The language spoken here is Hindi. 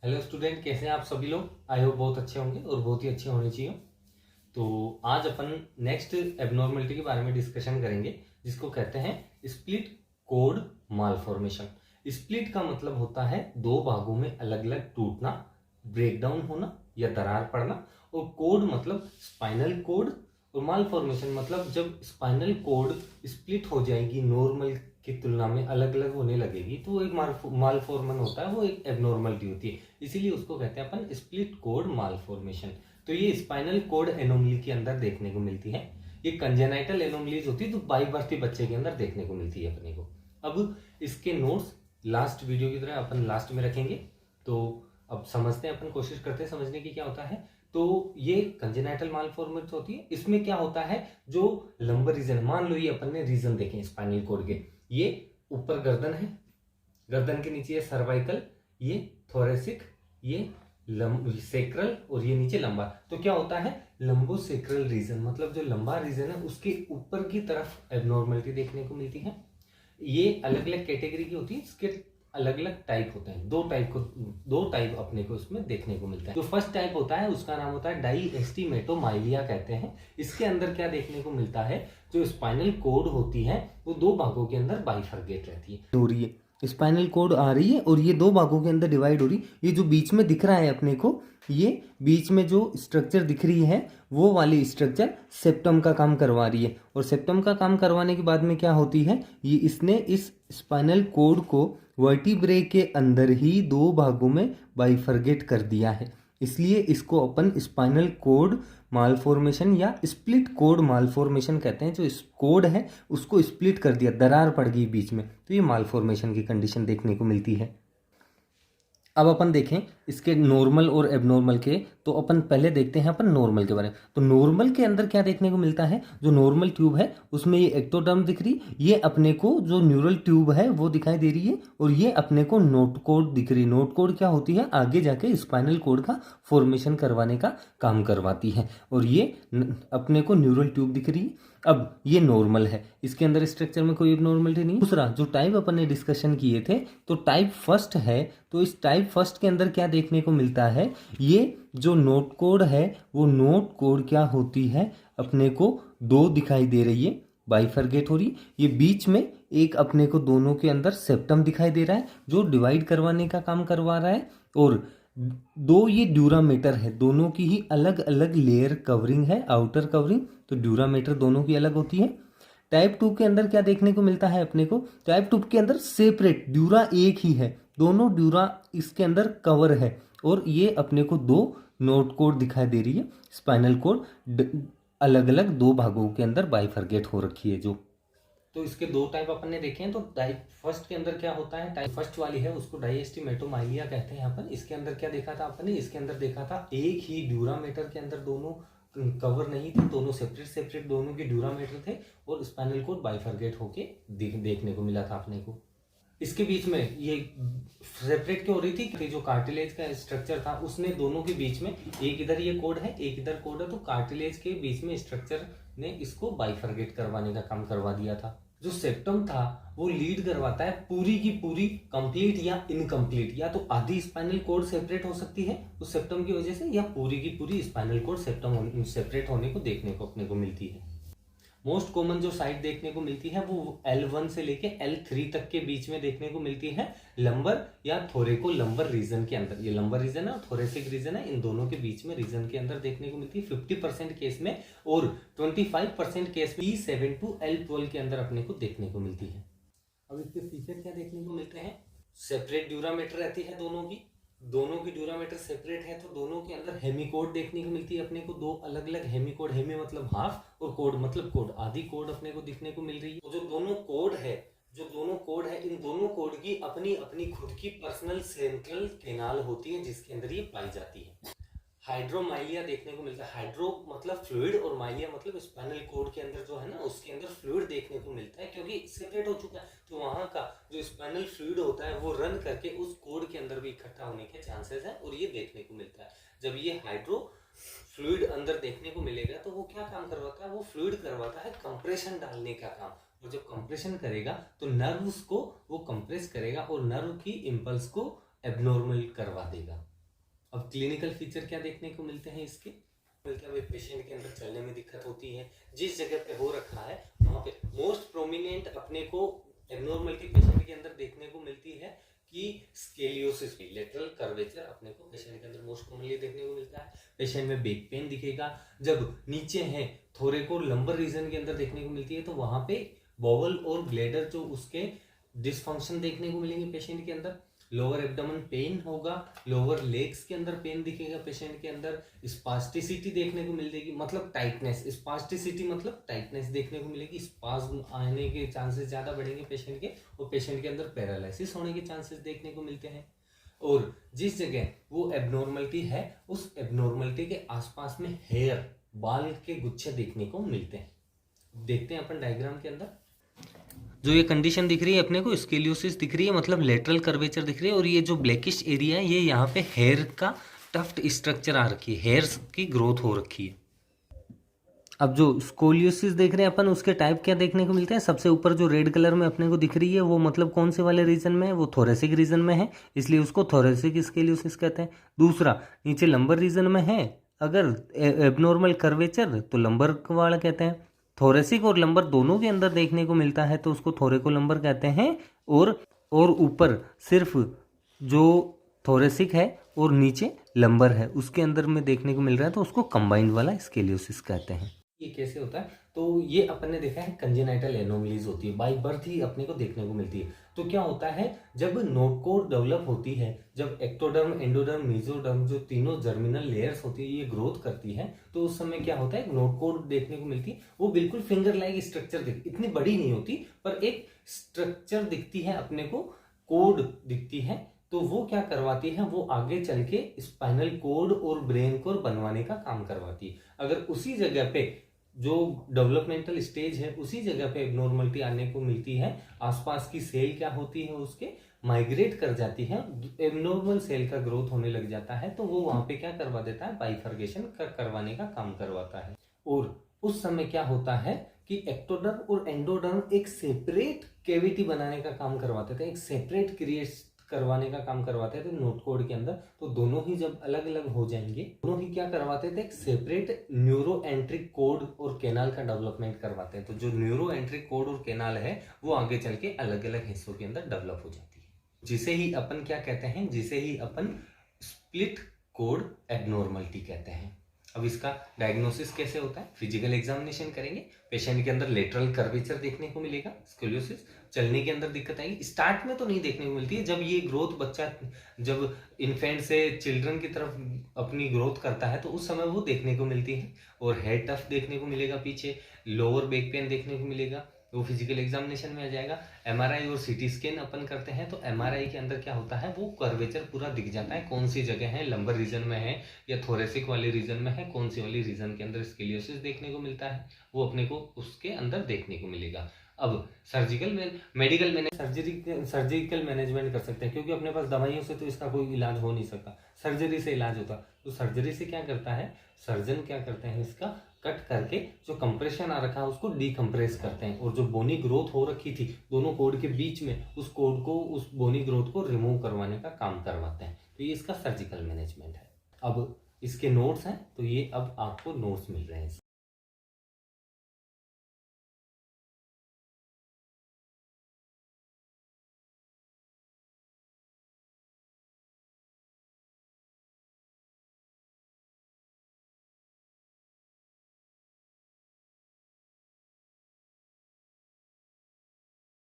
हेलो स्टूडेंट, कैसे हैं आप सभी लोग। आई होप बहुत अच्छे होंगे और बहुत ही अच्छे होने चाहिए। तो आज अपन नेक्स्ट एबनॉर्मलिटी के बारे में डिस्कशन करेंगे, जिसको कहते हैं स्प्लिट कोड मालफॉर्मेशन। स्प्लिट का मतलब होता है दो भागों में अलग अलग टूटना, ब्रेकडाउन होना या दरार पड़ना। और कोड मतलब स्पाइनल कोड, और मालफॉर्मेशन मतलब जब स्पाइनल कोड स्प्लिट हो जाएगी, नॉर्मल की तुलना में अलग अलग होने लगेगी, तो वो एक मालफॉर्मन होता है, वो एक एबनॉर्मलिटी होती है। इसीलिए उसको कहते हैं अपन स्प्लिट कोड मालफॉर्मेशन। तो ये स्पाइनल कोड एनोमली के अंदर देखने को मिलती है। ये कंजेनाइटल एनोमलीज होती है, तो बाई बर्थ बच्चे के अंदर देखने को मिलती है अपने को। अब इसके नोट्स लास्ट वीडियो की तरह अपन लास्ट में रखेंगे। तो अब समझते हैं, अपन कोशिश करते हैं समझने की क्या होता है। तो ये कंजेनाइटल मालफॉर्मेशन होती है। इसमें क्या होता है, जो लंबर रीजन, मान लो ये अपन ने रीजन देखे स्पाइनल कोड के, ये ऊपर गर्दन है, गर्दन के नीचे ये सर्वाइकल, ये थोरेसिक, ये सेक्रल और ये नीचे लंबा। तो क्या होता है, लंबो सेक्रल रीजन मतलब जो लंबा रीजन है उसके ऊपर की तरफ एबनॉर्मलिटी देखने को मिलती है। ये अलग अलग कैटेगरी की होती है, इसके अलग अलग टाइप होते हैं। दो टाइप अपने को इसमें देखने को मिलता है। जो फर्स्ट टाइप होता है उसका नाम होता है डाईएस्टीमेटोमाइलिया कहते हैं। इसके अंदर क्या देखने को मिलता है, जो स्पाइनल कोड होती है वो दो भागों के अंदर बाइफरगेट रहती है, हो रही है। स्पाइनल कोड आ रही है और ये दो भागों के अंदर डिवाइड हो रही है। ये जो बीच में दिख रहा है अपने को, ये बीच में जो स्ट्रक्चर दिख रही है वो वाली स्ट्रक्चर सेप्टम का काम करवा रही है। और सेप्टम का काम करवाने के बाद में क्या होती है, ये इसने इस स्पाइनल कोड को वर्टिब्रे के अंदर ही दो भागों में बाइफरगेट कर दिया है। इसलिए इसको अपन स्पाइनल कोड मालफॉर्मेशन या स्प्लिट कोड मालफॉर्मेशन कहते हैं। जो इस कोड है उसको स्प्लिट कर दिया, दरार पड़ गई बीच में, तो ये मालफॉर्मेशन की कंडीशन देखने को मिलती है। अब अपन देखें इसके नॉर्मल और एबनॉर्मल के, तो अपन पहले देखते हैं अपन नॉर्मल के बारे में। तो नॉर्मल के अंदर क्या देखने को मिलता है, जो नॉर्मल ट्यूब है उसमें ये एक्टोडर्म दिख रही, ये अपने को जो न्यूरल ट्यूब है वो दिखाई दे रही है, और ये अपने को नोट कोड दिख रही। नोट कोड क्या होती है, आगे जाके स्पाइनल कोड का फॉर्मेशन करवाने का काम करवाती है, और ये अपने को न्यूरल ट्यूब दिख रही है। अब ये नॉर्मल है, इसके अंदर स्ट्रक्चर में कोई एबनॉर्मलिटी नहीं। दूसरा जो टाइप अपन ने डिस्कशन किए थे, तो टाइप फर्स्ट है। तो इस टाइप फर्स्ट के अंदर क्या देखने को मिलता है, ये जो नोट कोड है वो नोट कोड क्या होती है, अपने को दो दिखाई दे रही है, बाइफरगेट हो रही। ये बीच में एक अपने को दोनों के अंदर सेप्टम दिखाई दे रहा है जो डिवाइड करवाने का काम करवा रहा है, और दो ये ड्यूरामीटर है, दोनों की ही अलग अलग लेयर कवरिंग है, आउटर कवरिंग। तो ड्यूरामीटर दोनों की अलग होती है। टाइप 2 के अंदर क्या देखने को मिलता है अपने को, टाइप 2 के अंदर सेपरेट ड्यूरा एक ही है, दोनों ड्यूरा इसके अंदर कवर है, और ये अपने को दो नोट कोड दिखाई दे रही है। स्पाइनल कोड अलग अलग दो भागों के अंदर बाइफरगेट हो रखी है जो। तो इसके दो टाइप अपन ने देखे हैं। तो टाइप फर्स्ट के अंदर क्या होता है, टाइप फर्स्ट वाली है उसको डाईएस्टीमेटोमाइलिया कहते हैं अपन। इसके अंदर क्या देखा था अपन ने, इसके अंदर देखा था एक ही ड्यूरामीटर के अंदर दोनों कवर नहीं थे, दोनों सेपरेट सेपरेट दोनों के ड्यूरामीटर थे, और स्पाइनल कोड बाइफरगेट होके देखने को मिला था अपने को। इसके बीच में ये सेपरेट क्यों हो रही थी, कि जो कार्टिलेज का स्ट्रक्चर था उसने दोनों के बीच में, एक इधर ये कोड है एक इधर कोड है, तो कार्टिलेज के बीच में स्ट्रक्चर ने इसको बाइफरगेट करवाने का काम करवा दिया था। जो सेप्टम था वो लीड करवाता है पूरी की पूरी कंप्लीट या इनकम्प्लीट, या तो आधी स्पाइनल कोड सेपरेट हो सकती है उस सेप्टम की वजह से, या पूरी की पूरी स्पाइनल कोड सेप्टम सेपरेट होने को देखने को अपने को मिलती है। मोस्ट कॉमन जो साइट देखने को मिलती है वो L1 से लेके L3 तक के बीच में देखने को मिलती है, लंबर या थोरेको लंबर रीजन के अंदर। ये लंबर रीजन है और थोरेसिक रीजन है, इन दोनों के बीच में रीजन के अंदर देखने को मिलती है 50% केस में, और 25% केस में E7 to L12 के अंदर अपने को देखने को मिलती है। अब इसके फीचर क्या देखने को मिलते हैं, सेपरेट ड्यूरामीटर रहती है दोनों की ड्यूरामीटर सेपरेट है, तो दोनों के अंदर हेमिकोड देखने को मिलती है अपने को, दो अलग अलग हेमिकोड, हेमी मतलब हाफ और कोड मतलब कोड, आधी कोड अपने को दिखने को मिल रही है। तो जो दोनों कोड है इन दोनों कोड की अपनी अपनी खुद की पर्सनल सेंट्रल कैनाल होती है, जिसके अंदर ये पाई जाती है। हाइड्रोमाइलिया देखने को मिलता है, हाइड्रो मतलब फ्लूइड और माइलिया मतलब स्पाइनल कोड के अंदर जो है ना उसके अंदर फ्लूइड देखने को मिलता है, क्योंकि सेपरेट हो चुका है, तो वहां का जो स्पाइनल फ्लूइड होता है वो रन करके उस कोड के अंदर भी इकट्ठा होने के चांसेस है, और ये देखने को मिलता है। जब ये हाइड्रो फ्लूइड अंदर देखने को मिलेगा तो वो क्या काम करवाता है, वो फ्लूइड करवाता है कंप्रेशन डालने का काम, और जब कंप्रेशन करेगा तो नर्व्स को वो कंप्रेस करेगा और नर्व की इंपल्स को एबनॉर्मल करवा देगा। अब क्लिनिकल फीचर क्या देखने को मिलते हैं इसके, मतलब एक पेशेंट के अंदर चलने में दिक्कत होती है, जिस जगह पे हो रखा है वहाँ पे मोस्ट प्रोमिनेंट अपने को एबनॉर्मलिटी पेशेंट के अंदर देखने को मिलती है कि स्केलियोसिस, लेटरल कर्वेचर अपने को पेशेंट के अंदर मोस्ट कॉमनली देखने को मिलता है। पेशेंट में बैक पेन दिखेगा। जब नीचे है थोरेको लंबर रीजन के अंदर देखने को मिलती है तो वहां पे बॉवल और ब्लैडर जो उसके डिसफंक्शन देखने को मिलेंगे पेशेंट के अंदर। लोअर एब्डोमेन पेन होगा, लोअर लेग्स के अंदर पेन दिखेगा पेशेंट के अंदर। स्पास्टिसिटी देखने को मिलेगी, मतलब टाइटनेस, स्पास्टिसिटी मतलब टाइटनेस देखने को मिलेगी। स्पाज्म आने के चांसेस ज्यादा बढ़ेंगे पेशेंट के, और पेशेंट के अंदर पैरालिसिस होने के चांसेस देखने को मिलते हैं। और जिस जगह वो एबनॉर्मलिटी है उस एबनॉर्मलिटी के आसपास में हेयर, बाल के गुच्छे देखने को मिलते हैं। देखते हैं अपन डायग्राम के अंदर जो ये कंडीशन दिख रही है अपने को, स्केलियोसिस दिख रही है, मतलब लेटरल कर्वेचर दिख रही है। और ये जो ब्लैकिश एरिया है ये यहाँ पे हेयर का टफ्ट स्ट्रक्चर आ रखी है, हेयर्स की ग्रोथ हो रखी है। अब जो स्कोलियोसिस देख रहे हैं अपन, उसके टाइप क्या देखने को मिलते हैं। सबसे ऊपर जो रेड कलर में अपने को दिख रही है वो मतलब कौन से वाले रीजन में है, वो थोरेसिक रीजन में है, इसलिए उसको थोरेसिक स्केलियोसिस कहते हैं। दूसरा नीचे लंबर रीजन में है, अगर एबनॉर्मल कर्वेचर तो लंबर वाला कहते हैं। थोरेसिक और लंबर दोनों के अंदर देखने को मिलता है तो उसको थोरेको लंबर कहते हैं। और ऊपर सिर्फ जो थोरेसिक है और नीचे लंबर है उसके अंदर में देखने को मिल रहा है तो उसको कंबाइंड वाला स्केलियोसिस कहते हैं। ये कैसे होता है, तो ये अपन ने देखा है कंजेनाइटल एनोमलीज होती है, बाय बर्थ ही अपने को देखने को मिलती है। तो क्या होता है जब नोटकोर डेवलप होती है, जब एक्टोडर्म, एंडोडर्म, मेसोडर्म जो तीनों जर्मिनल लेयर्स होती है ये ग्रोथ करती है, तो उस समय क्या होता है नोटकोर देखने को मिलती है। वो बिल्कुल फिंगर लाइक स्ट्रक्चर दिखती, इतनी बड़ी नहीं होती पर एक स्ट्रक्चर दिखती है अपने को, कोड दिखती है। तो वो क्या करवाती है, वो आगे चल के स्पाइनल कोड और ब्रेन कोर बनवाने का काम करवाती है। अगर उसी जगह पे जो डेवलपमेंटल स्टेज है उसी जगह पे एबनॉर्मलिटी आने को मिलती है, आसपास की सेल क्या होती है उसके माइग्रेट कर जाती है, एबनॉर्मल सेल का ग्रोथ होने लग जाता है, तो वो वहां पे क्या करवा देता है, बाइफर्केशन करवाने का काम करवाता है। और उस समय क्या होता है कि एक्टोडर्म और एंडोडर्म एक सेपरेट कैविटी बनाने का काम करवाते थे, एक सेपरेट क्रिएट करवाने का काम करवाते थे नोट कोड के अंदर। तो दोनों ही जब अलग अलग हो जाएंगे, दोनों ही क्या करवाते थे, एक सेपरेट न्यूरो एंट्रिक कोड और कैनाल का डेवलपमेंट करवाते हैं। तो जो न्यूरो एंट्रिक कोड और कैनाल है वो आगे चल के अलग अलग हिस्सों के अंदर डेवलप हो जाती है, जिसे ही अपन क्या कहते हैं, जिसे ही अपन स्प्लिट कोड एबनॉर्मलिटी कहते हैं। अब इसका डायग्नोसिस कैसे होता है, फिजिकल एग्जामिनेशन करेंगे, पेशेंट के अंदर लेटरल कर्वेचर देखने को मिलेगा, स्कोलियोसिस, चलने के अंदर दिक्कत आएगी। स्टार्ट में तो नहीं देखने को मिलती है, जब ये ग्रोथ बच्चा जब इन्फेंट से चिल्ड्रन की तरफ अपनी ग्रोथ करता है तो उस समय वो देखने को मिलती है। और हेड टफ देखने को मिलेगा पीछे, लोअर बैक पेन देखने को मिलेगा, वो फिजिकल एग्जामिनेशन में आ जाएगा। एमआरआई और सीटी स्कैन अपन करते हैं तो एमआरआई के अंदर क्या होता है, वो कर्वेचर पूरा दिख जाता है, कौन सी जगह है, लंबर रीजन में है या थोरेसिक वाले रीजन में है, कौन सी वाली रीजन के अंदर स्केलियोसिस देखने को मिलता है, वो अपने को उसके अंदर देखने को मिलेगा। अब सर्जिकल मैनेजमेंट कर सकते हैं, क्योंकि अपने पास दवाइयों से तो इसका कोई इलाज हो नहीं सकता, सर्जरी से इलाज होता। तो सर्जरी से क्या करता है, सर्जन क्या करते हैं, इसका कट करके जो कंप्रेशन आ रखा है उसको डीकंप्रेस करते हैं, और जो बोनी ग्रोथ हो रखी थी दोनों कोड के बीच में, उस कोड को, उस बोनी ग्रोथ को रिमूव करवाने का काम करवाते हैं। तो ये इसका सर्जिकल मैनेजमेंट है। अब इसके नोट्स हैं, तो ये अब आपको नोट्स मिल रहे हैं।